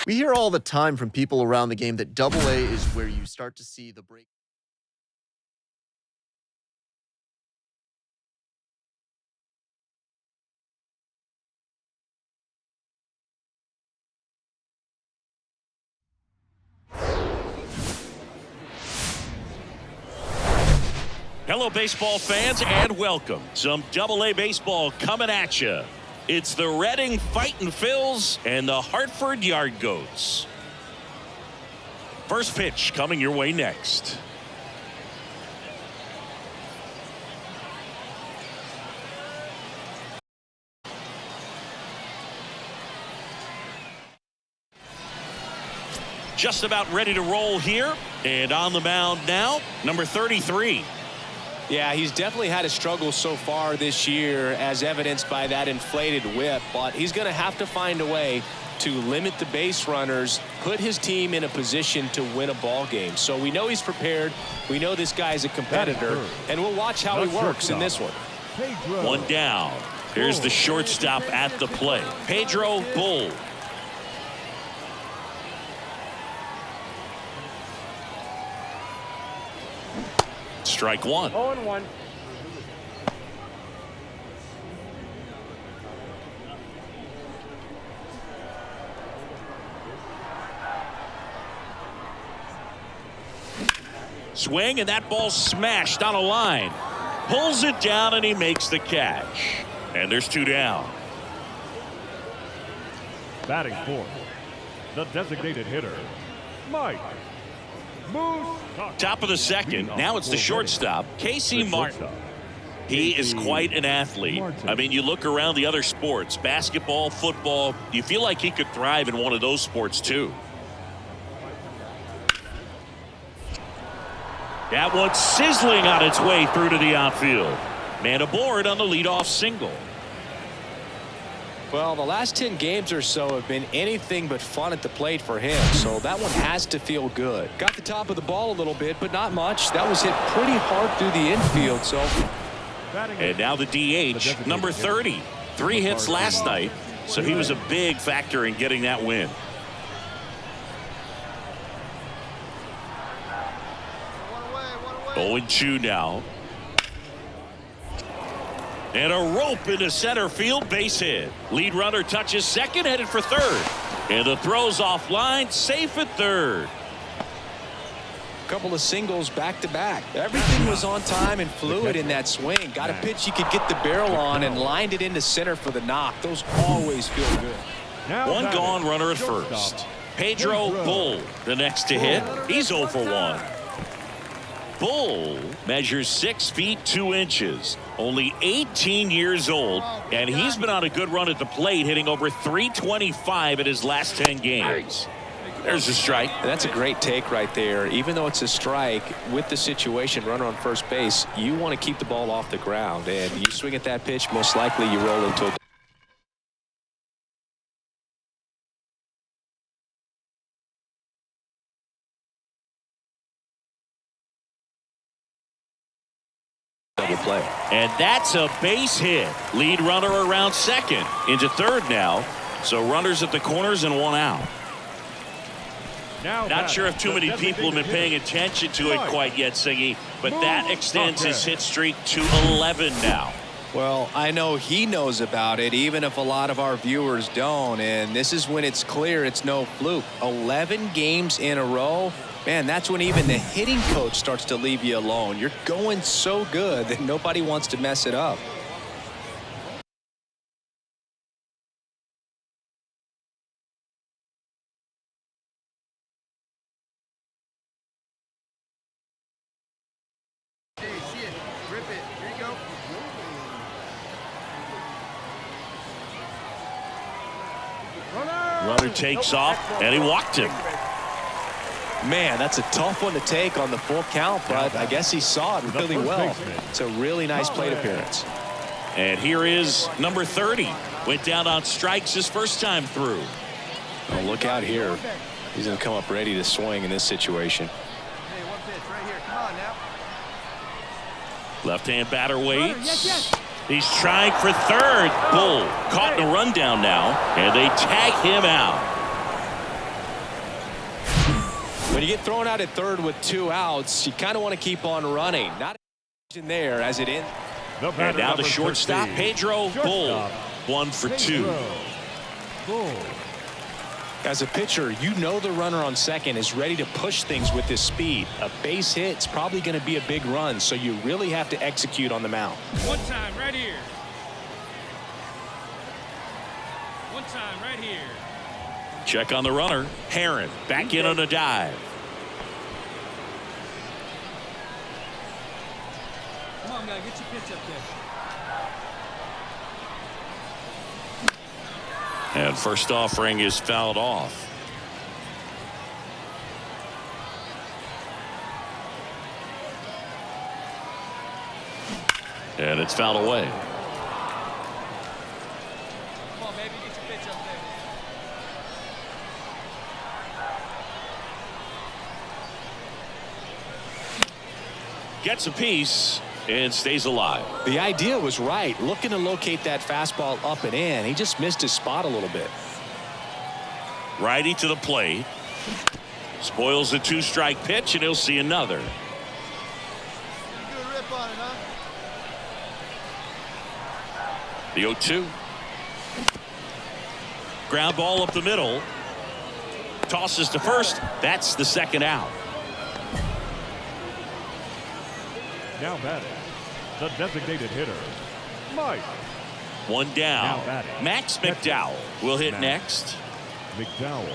We hear all the time from people around the game that Double A is where you start to see the break. Hello, baseball fans, and welcome. Some Double-A baseball coming at you. It's the Reading Fightin' Phils and the Hartford Yard Goats. First pitch coming your way next. Just about ready to roll here, and on the mound now, number 33. Yeah, he's definitely had a struggle so far this year, as evidenced by that inflated whip, but he's going to have to find a way to limit the base runners, put his team in a position to win a ball game. So we know he's prepared. We know this guy's a competitor, and we'll watch how he works in this one. One down. Here's the shortstop at the plate, Pedro Bull. Strike one. 0-1. Swing, and that ball smashed on a line. Pulls it down, and he makes the catch. And there's two down. Batting fourth, the designated hitter, Mike Moose. Top of the second. Now it's the shortstop, Casey Martin. He is quite an athlete. I mean, you look around the other sports, basketball, football, you feel like he could thrive in one of those sports too. That one's sizzling on its way through to the outfield. Man aboard on the leadoff single. Well, the last 10 games or so have been anything but fun at the plate for him, so that one has to feel good. Got the top of the ball a little bit, but not much. That was hit pretty hard through the infield. So, and now the DH, number 30. 3 hits last night, so he was a big factor in getting that win. One 0-2 now. And a rope into center field, base hit. Lead runner touches second, headed for third. And the throw's offline, safe at third. Couple of singles back to back. Everything was on time and fluid in that swing. Got a pitch he could get the barrel on and lined it into center for the knock. Those always feel good. One gone, runner at first. Pedro Bull, the next to hit. He's 0 for 1. Bull measures 6 feet 2 inches, only 18 years old, and he's been on a good run at the plate, hitting over .325 in his last 10 games. There's a strike. That's a great take right there. Even though it's a strike, with the situation, runner on first base, you want to keep the ball off the ground, and you swing at that pitch, most likely you roll into a play. And that's a base hit. Lead runner around second, into third now. So runners at the corners and one out. Not sure if too many people have been paying attention to it quite yet, Siggy, but that extends his hit streak to 11 now. Well, I know he knows about it, even if a lot of our viewers don't, and this is when it's clear it's no fluke. 11 games in a row. Man, that's when even the hitting coach starts to leave you alone. You're going so good that nobody wants to mess it up. Runner takes off, and he walked him. Man, that's a tough one to take on the full count, but I guess he saw it really well. It's a really nice plate appearance. And here is number 30. Went down on strikes his first time through. Oh, look out here. He's going to come up ready to swing in this situation. Left-hand batter waits. He's trying for third. Bull caught in a rundown now, and they tag him out. When you get thrown out at third with 2 outs, you kind of want to keep on running. Not in there as it ends. And now the shortstop, Pedro Bull, 1 for 2. As a pitcher, you know the runner on second is ready to push things with his speed. A base hit's probably going to be a big run, so you really have to execute on the mound. One time right here. One time right here. Check on the runner. Herron back in on a dive. Come on, guy, get your pitch up there. And first offering is fouled off. And it's fouled away. Come on, baby, get your pitch up there. Gets a piece and stays alive. The idea was right, looking to locate that fastball up and in. He just missed his spot a little bit. Righty to the plate. Spoils the 2-strike pitch, and he'll see another. The 0-2. Ground ball up the middle. Tosses to first. That's the second out. Now batting, the designated hitter, Mike. One down. Now batting. Max McDowell will hit Max next. McDowell.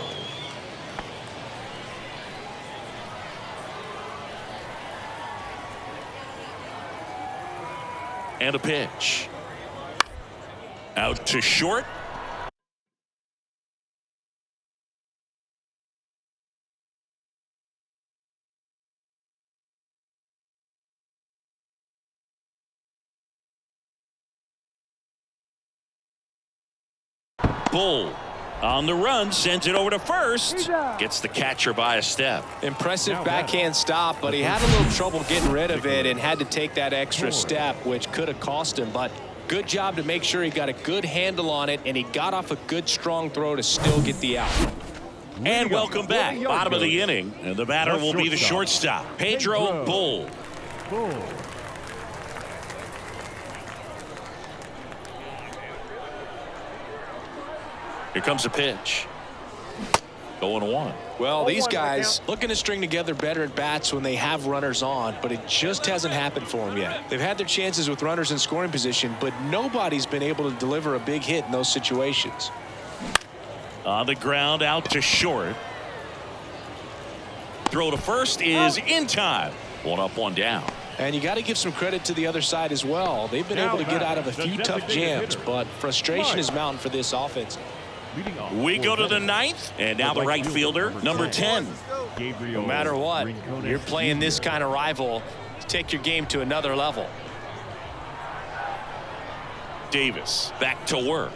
And a pitch. Out to short. Bull on the run, sends it over to first. Gets the catcher by a step. Impressive Now backhand stop, but he had a little trouble getting rid of it and had to take that extra step, which could have cost him. But good job to make sure he got a good handle on it, and he got off a good strong throw to still get the out. And welcome back. Bottom of the inning, and the batter will be the shortstop, Pedro Bull. Here comes a pitch. 0-1. Well, these guys looking to string together better at bats when they have runners on, but it just hasn't happened for them yet. They've had their chances with runners in scoring position, but nobody's been able to deliver a big hit in those situations. On the ground, out to short. Throw to first is in time. 1 up, 1 down. And you got to give some credit to the other side as well. They've been able to get out of a few tough jams, but frustration is mounting for this offense. We go to the 9th, and now the right fielder, number 10. No matter what, you're playing this kind of rival to take your game to another level. Davis back to work.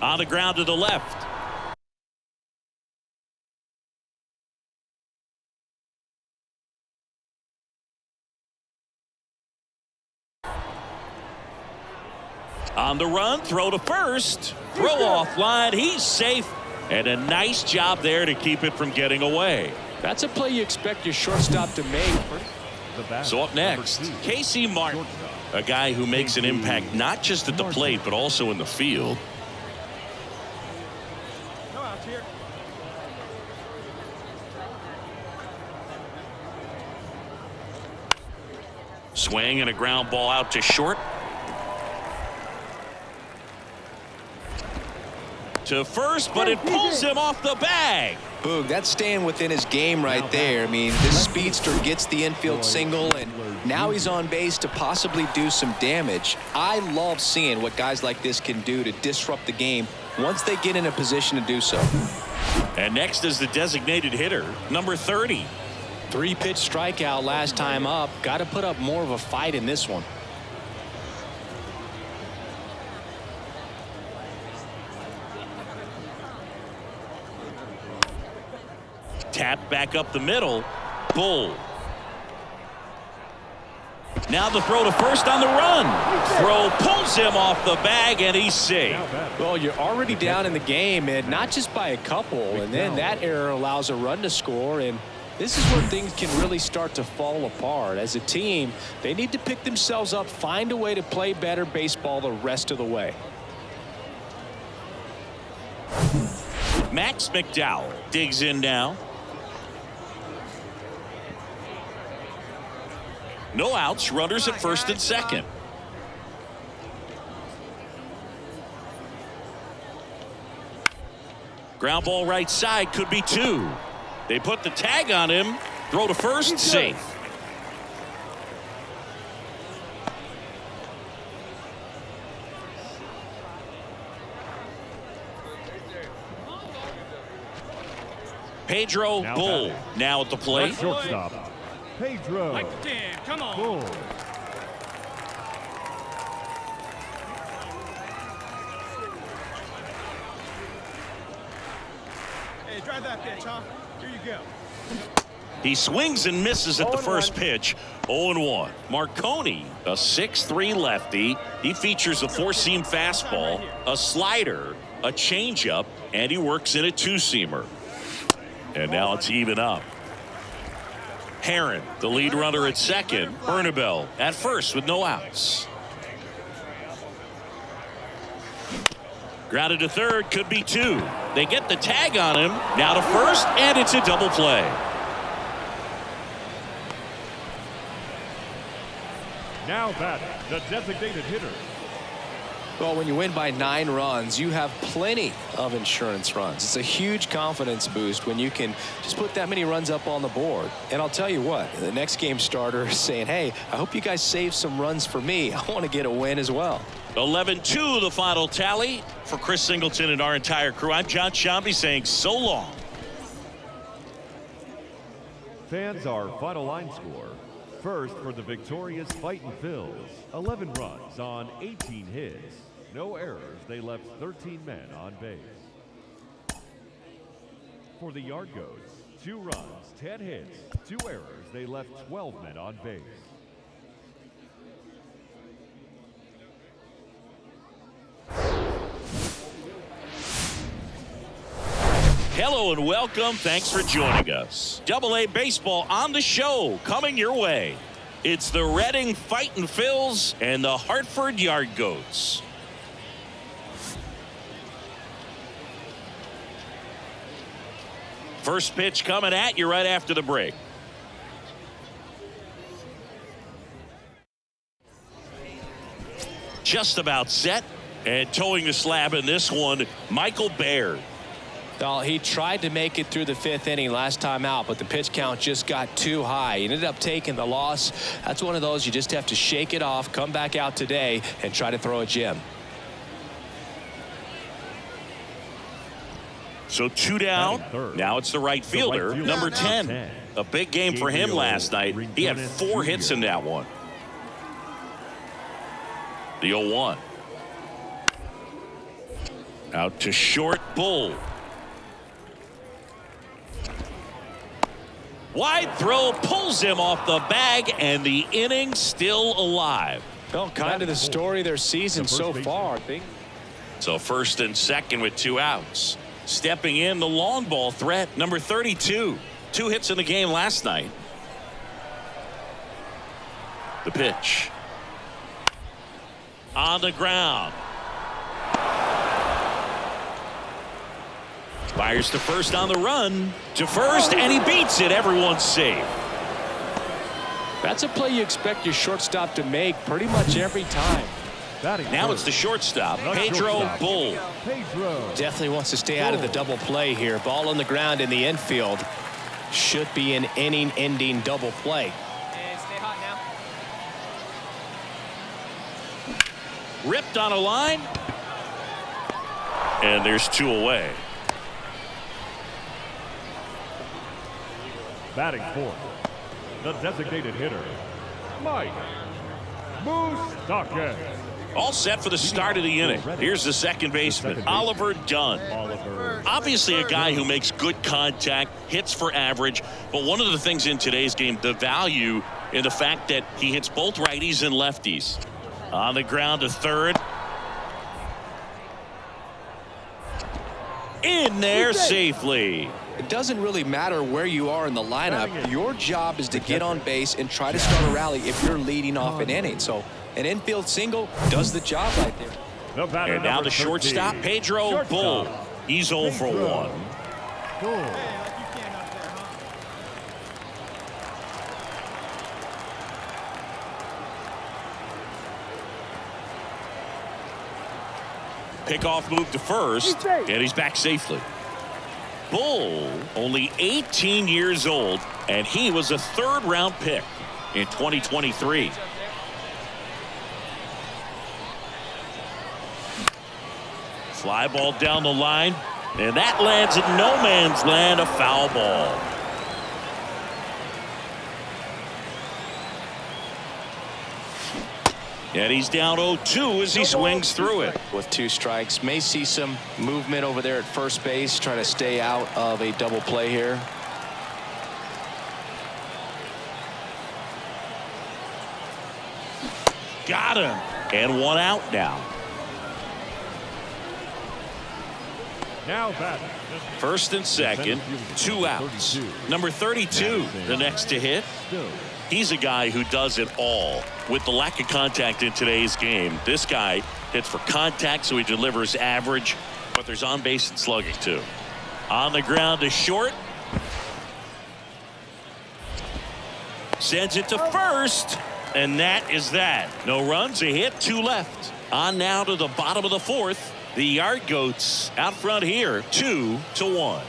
On the ground to the left. On the run, throw to first. Throw off line. He's safe. And a nice job there to keep it from getting away. That's a play you expect your shortstop to make. So up next, Casey Martin, a guy who makes an impact not just at the plate but also in the field. No outs here. Swing and a ground ball out to short. To first, but it pulls him off the bag. Boog, that's staying within his game right there. I mean, this speedster gets the infield single, and now he's on base to possibly do some damage. I love seeing what guys like this can do to disrupt the game once they get in a position to do so. And next is the designated hitter, number 30. 3-pitch strikeout last time up. Got to put up more of a fight in this one. Tap back up the middle. Bull. Now the throw to first on the run. Throw pulls him off the bag, and he's safe. Well, you're already down in the game, and not just by a couple, and then that error allows a run to score, and this is where things can really start to fall apart. As a team, they need to pick themselves up, find a way to play better baseball the rest of the way. Max McDowell digs in now. No outs, runners at first and second. Ground ball right side, could be two. They put the tag on him. Throw to first, safe. Pedro Bull now at the plate. Shortstop, Pedro Like 10. Come on. Bull. Hey, drive that pitch, huh? Here you go. He swings and misses at the first pitch. 0-1. Marconi, a 6'3" lefty. He features a four-seam fastball, a slider, a changeup, and he works in a two-seamer. And now it's even up. Herron, the lead runner at second. Bernabel at first with no outs. Grounded to third, could be two. They get the tag on him. Now to first, and it's a double play. Now batting, the designated hitter. Well, when you win by 9 runs, you have plenty of insurance runs. It's a huge confidence boost when you can just put that many runs up on the board. And I'll tell you what, the next game starter is saying, hey, I hope you guys save some runs for me. I want to get a win as well. 11-2 the final tally. For Chris Singleton and our entire crew, I'm John Shambi saying so long. Fans, our final line score. First for the victorious Fightin' Phils, 11 runs on 18 hits. No errors, they left 13 men on base. For the Yard Goats, 2 runs, 10 hits, 2 errors, they left 12 men on base. Hello and welcome. Thanks for joining us. AA baseball on the show, coming your way. It's the Reading Fightin' Phils and the Hartford Yard Goats. First pitch coming at you right after the break. Just about set, and towing the slab in this one, Michael Baird. Well, he tried to make it through the 5th inning last time out, but the pitch count just got too high. He ended up taking the loss. That's one of those you just have to shake it off, come back out today, and try to throw a gem. So 2 down. Now it's the right fielder, number 10. A big game for him last night. He had 4 hits in that one. The 0-1. Out to short, Bull. Wide throw pulls him off the bag, and the inning still alive. Well, kind of the story of their season so far. So first and second with 2 outs. Stepping in, the long ball threat, number 32. 2 hits in the game last night. The pitch. On the ground. Fires to first on the run. To first, and he beats it. Everyone's safe. That's a play you expect your shortstop to make pretty much every time. Now it's the shortstop, Pedro Bull. Definitely wants to stay out of the double play here. Ball on the ground in the infield. Should be an inning-ending double play. And stay hot now. Ripped on a line. And there's 2 away. Batting fourth, the designated hitter, Mike Moustakas. All set for the start of the inning. Here's the second baseman, Oliver Dunn. Obviously a guy who makes good contact, hits for average, but one of the things in today's game, the value in the fact that he hits both righties and lefties. On the ground to third. In there safely. It doesn't really matter where you are in the lineup. Your job is to get on base and try to start a rally if you're leading off an inning. So an infield single does the job right there. And now the shortstop, Pedro Bull. He's 0 for 1. Pickoff move to first, and he's back safely. Bull, only 18 years old, and he was a third-round pick in 2023. Fly ball down the line, and that lands at no man's land, a foul ball. And he's down 0-2 as he swings through it. With 2 strikes, may see some movement over there at first base, trying to stay out of a double play here. Got him. And 1 out now. Now batting. First and second, 2 outs. Number 32, the next to hit. He's a guy who does it all. With the lack of contact in today's game, this guy hits for contact, so he delivers average, but there's on base and slugging too. On the ground to short. Sends it to first, and that is that. No runs, a hit, 2 left. On now to the bottom of the 4th. The Yard Goats out front here, 2-1.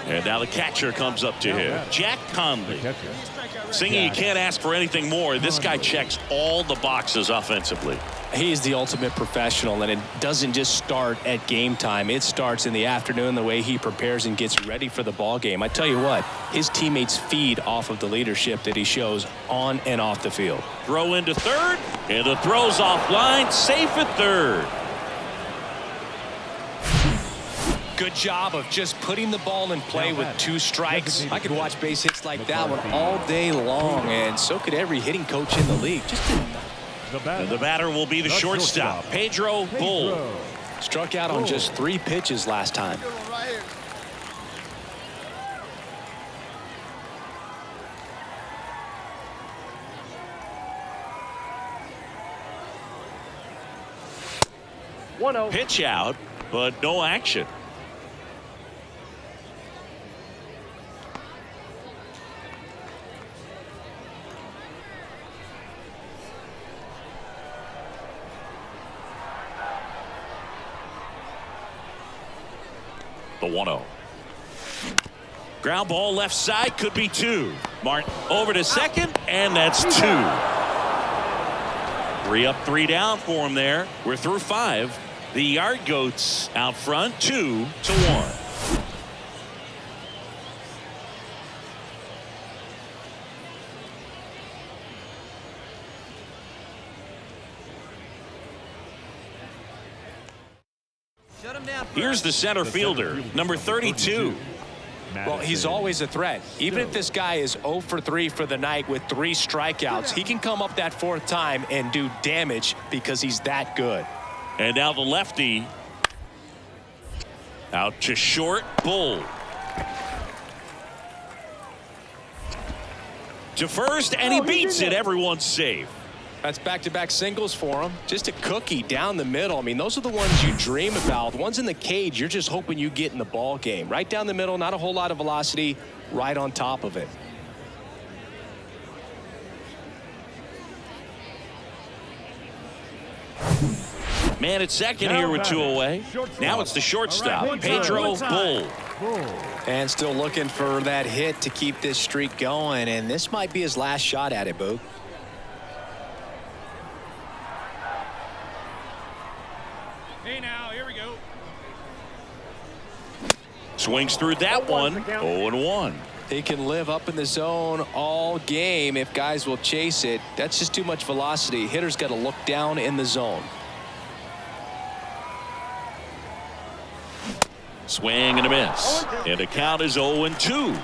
And now the catcher comes up to him. Jack Conley. Singing, you can't ask for anything more. This guy checks all the boxes offensively. He is the ultimate professional, and it doesn't just start at game time. It starts in the afternoon, the way he prepares and gets ready for the ball game. I tell you what, his teammates feed off of the leadership that he shows on and off the field. Throw into third, and the throw's offline, safe at third. Good job of just putting the ball in play with 2 strikes. I could watch base hits like that one all day long, and so could every hitting coach in the league. And the batter will be the shortstop, Pedro Bull. Struck out on just 3 pitches last time. Pitch out, but no action. The 1-0. Ground ball left side, could be 2. Martin over to second, and that's 2. 3 up, 3 down for him there. We're through 5. The Yard Goats out front, 2-1. Here's the center fielder, number 32. Well, he's always a threat. Even if this guy is 0 for 3 for the night with 3 strikeouts, he can come up that 4th time and do damage because he's that good. And now the lefty out to short. Bull to first, and he beats it. Everyone's safe. That's back-to-back singles for him. Just a cookie down the middle. I mean, those are the ones you dream about. The ones in the cage, you're just hoping you get in the ball game. Right down the middle, not a whole lot of velocity, right on top of it. Man at second here with 2 away. Now it's the shortstop, Pedro Bull. And still looking for that hit to keep this streak going, and this might be his last shot at it, Boog. Hey now, here we go. Swings through that one, 0-1. He can live up in the zone all game if guys will chase it. That's just too much velocity. Hitter's got to look down in the zone. Swing and a miss. And the count is 0-2.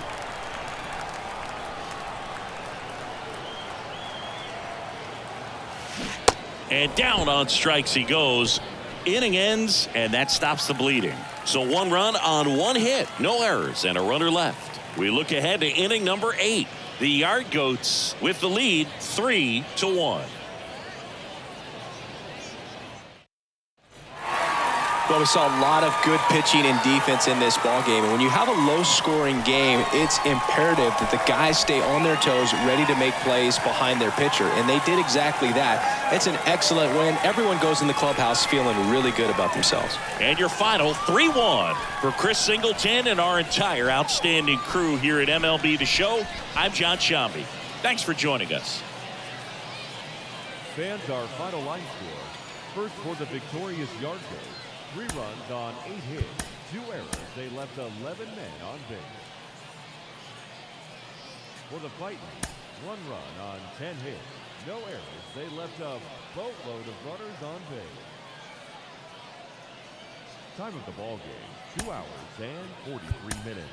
And down on strikes he goes. Inning ends, and that stops the bleeding. So 1 run on 1 hit, no errors, and a runner left. We look ahead to inning number 8. The Yard Goats with the lead 3-1. Well, we saw a lot of good pitching and defense in this ball game, and when you have a low-scoring game, it's imperative that the guys stay on their toes, ready to make plays behind their pitcher, and they did exactly that. It's an excellent win. Everyone goes in the clubhouse feeling really good about themselves. And your final 3-1 for Chris Singleton and our entire outstanding crew here at MLB The Show. I'm John Shambi. Thanks for joining us. Fans, our final line score. First for the victorious Yard Goats. 3 runs on 8 hits, 2 errors. They left 11 men on base. For the Fighting, 1 run on 10 hits, no errors. They left a boatload of runners on base. Time of the ball game, 2 hours and 43 minutes.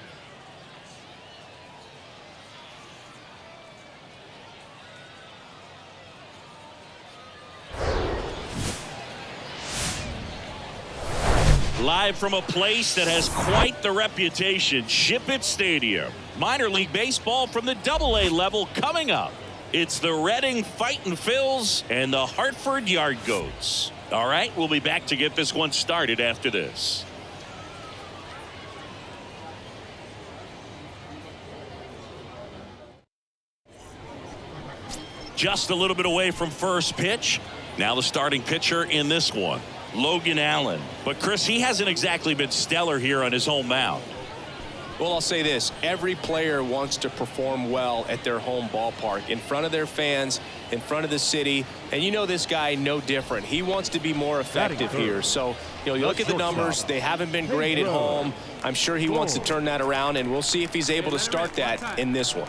Live from a place that has quite the reputation, Ship It Stadium. Minor League Baseball from the AA level coming up. It's the Reading Fightin' Phils and the Hartford Yard Goats. All right, we'll be back to get this one started after this. Just a little bit away from first pitch. Now the starting pitcher in this one, Logan Allen. But Chris, he hasn't exactly been stellar here on his home mound. Well, I'll say this. Every player wants to perform well at their home ballpark, in front of their fans, in front of the city. And you know this guy no different. He wants to be more effective here. So, you look at the numbers. They haven't been great at home. I'm sure he wants to turn that around, and we'll see if he's able to start that in this one.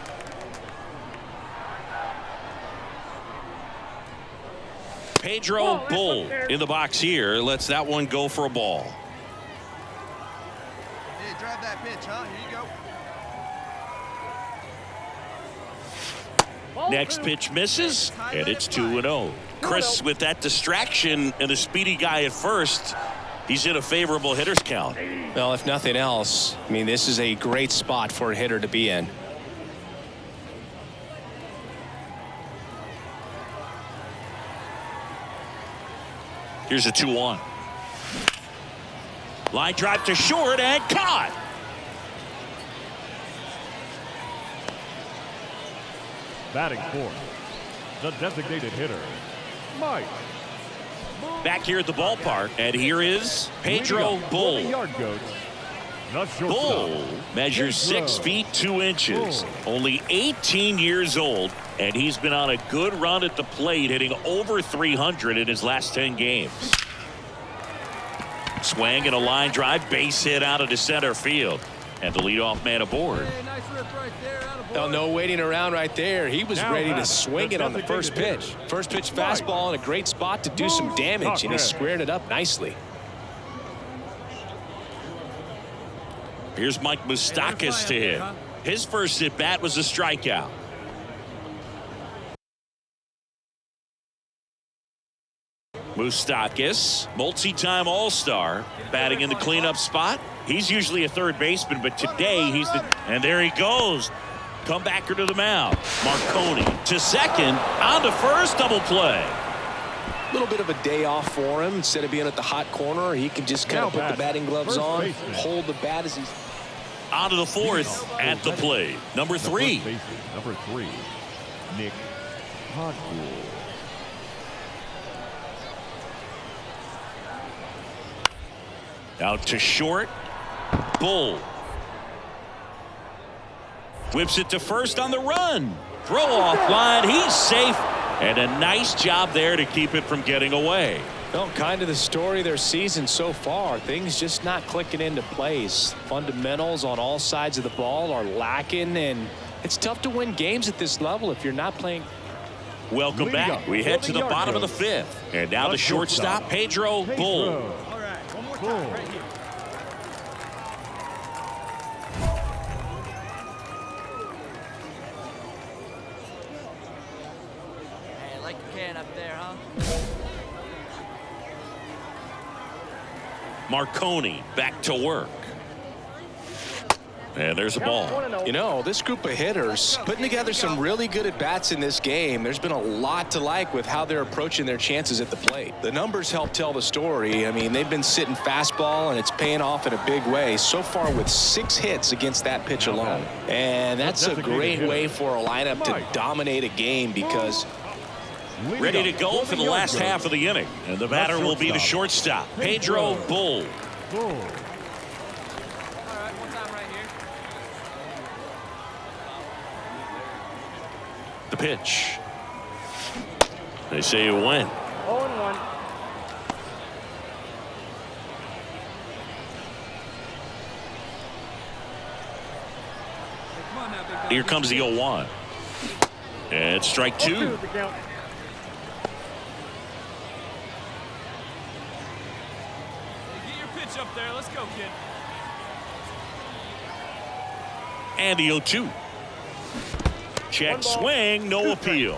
Pedro Bull in the box here. Lets that one go for a ball. Hey, drive that pitch, huh? Here you go. Next pitch misses, and it's 2-0. Chris, with that distraction and a speedy guy at first, he's in a favorable hitter's count. Well, if nothing else, I mean, this is a great spot for a hitter to be in. Here's a 2-1. Line drive to short and caught. Batting fourth, the designated hitter, Mike. Back here at the ballpark, and here is Pedro Bull. Bull measures 6 feet 2 inches, only 18 years old, and he's been on a good run at the plate, hitting over 300 in his last 10 games. Swing and a line drive, base hit out into center field, and the leadoff man aboard. Hey, nice rip right there. Well, no waiting around right there. He was ready to swing it on the first pitch. First pitch fastball in a great spot to do some damage, and he squared it up nicely. Here's Mike Moustakas to hit. His first at bat was a strikeout. Moustakas, multi-time All-Star, batting in the cleanup spot. He's usually a third baseman, but today he's the... And there he goes. Comebacker to the mound. Marconi to second, on to first, double play. A little bit of a day off for him. Instead of being at the hot corner, he can just kind of put the batting gloves on, hold the bat as he's... On to the fourth at the plate. Number 3. Number 3, Nick Hartford. Out to short. Bull. Whips it to first on the run. Throw off line. He's safe. And a nice job there to keep it from getting away. Well, kind of the story of their season so far. Things just not clicking into place. Fundamentals on all sides of the ball are lacking, and it's tough to win games at this level if you're not playing. Welcome back. We head to the bottom of the 5th. And now the shortstop, Pedro Bull. All right, one more time right here. man up there, huh? Marconi back to work. And there's a ball. You know, this group of hitters putting together some really good at-bats in this game. There's been a lot to like with how they're approaching their chances at the plate. The numbers help tell the story. I mean, they've been sitting fastball, and it's paying off in a big way. So far with 6 hits against that pitch alone. And that's a great way for a lineup to dominate a game because Ready to go for the last half of the inning. And the batter will be the shortstop, Pedro Bull. The pitch. They say you win. 0-1. Here comes the 0-1. And strike 2. Get your pitch up there. Let's go, kid. And the 0-2. Check swing, no appeal.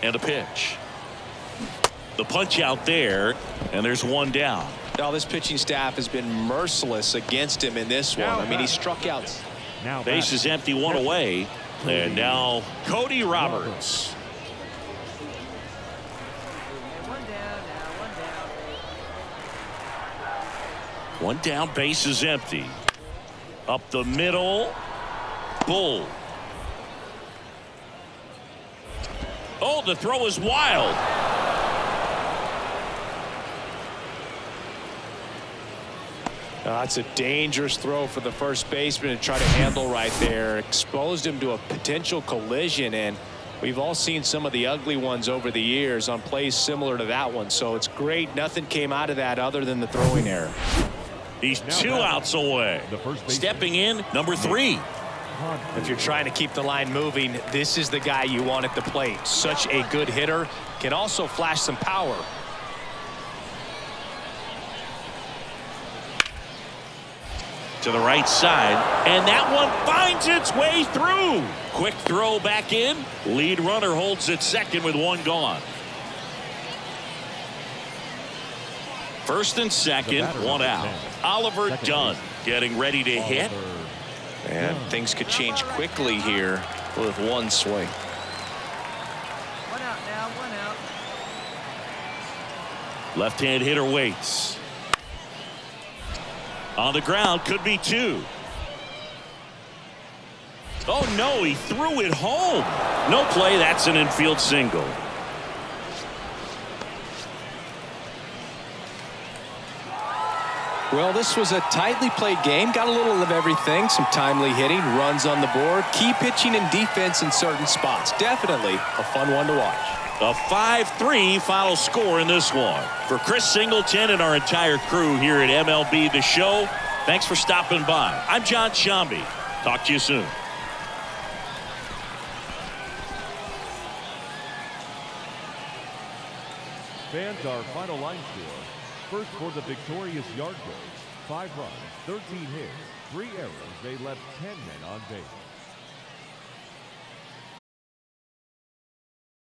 And the pitch. The punch out there, and there's 1 down. now this pitching staff has been merciless against him in this one. I mean, he struck out. Base is empty, 1 away. And now Cody Roberts. One down now, 1 down. 1 down, base is empty. Up the middle. Bull. Oh, the throw is wild. That's a dangerous throw for the first baseman to try to handle right there. Exposed him to a potential collision, and we've all seen some of the ugly ones over the years on plays similar to that one. So it's great nothing came out of that other than the throwing error. He's 2 outs away. Stepping in, number 3. If you're trying to keep the line moving, this is the guy you want at the plate. Such a good hitter, can also flash some power. To the right side, and that one finds its way through. Quick throw back in. Lead runner holds at second with 1 gone. First and second, 1 out. Oliver Dunn getting ready to hit. And things could change quickly here with 1 swing. 1 out now, 1 out. Left-hand hitter waits. On the ground, could be 2. Oh no, he threw it home. No play, that's an infield single. Well, this was a tightly played game. Got a little of everything. Some timely hitting, runs on the board, key pitching and defense in certain spots. Definitely a fun one to watch. A 5-3 final score in this one. For Chris Singleton and our entire crew here at MLB The Show, thanks for stopping by. I'm John Shambi. Talk to you soon. Fans, our final line score. First for the victorious Yardbirds, 5 runs, 13 hits, 3 errors. They left 10 men on base.